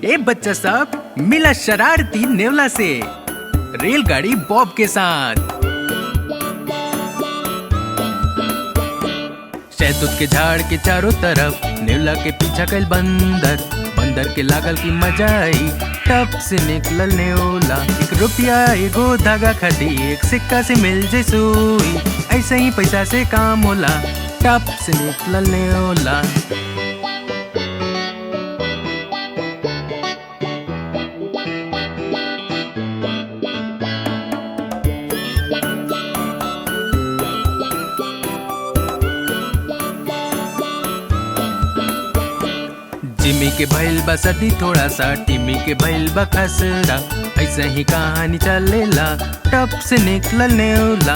ए बच्चा सब, मिला शरारती नेवला से रेलगाड़ी बॉब के साथ। शहतूत के झाड़ के चारों तरफ नेवला के पीछा कैल बंदर। बंदर के लागल की मजा आई, टप से निकलल नेवला। 1 रुपया एगो धागा खाती, 1 सिक्का से मिल जे सुई। ऐसे ही पैसा से काम होला, टप से निकलल नेवला। जिमी के भइल बा सर्दी थोड़ा सा, टिमी के भइल बा खसरा। ऐसे ही कहानी चलेला, टप से निकलल नेवला।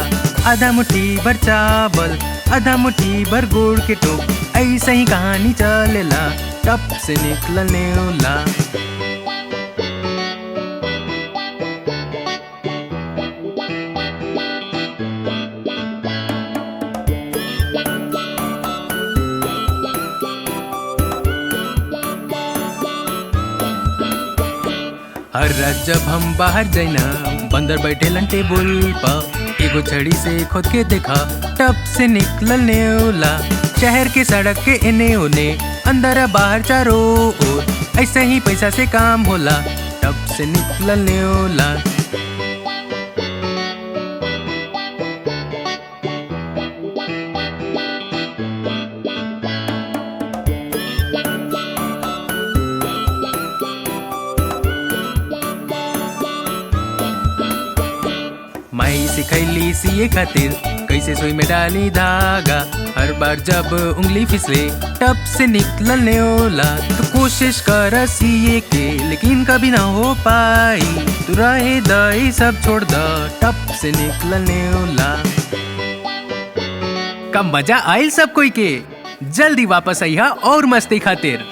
आधा मुट्ठी भर चावल, आधा मुट्ठी भर गुड़ के टोप। ऐसे ही कहानी चलेला, टप से निकलल नेवला। हर रात जब हम बाहर जाइना, बंदर बैठेलन टेबुल पर। एगो छड़ी से खोद के देखा, टप से निकलल नेवला। शहर के सड़क के एने ओने, अंदर बाहर चारों ओर। ऐसे ही पैसा से काम होला, टप से निकलल नेवला। माई सिखैली सिए खातिर, कैसे सुई में डाली धागा। हर बार जब उंगली फिसले, टप से निकलल नेवला। तो कोशिश कर सिए के, लेकिन कभी ना हो पाई। तू रहे दई सब छोड़ द, टप से निकलल नेवला। का मजा आयल सब कोई के? जल्दी वापस आइहा और मस्ती खातिर।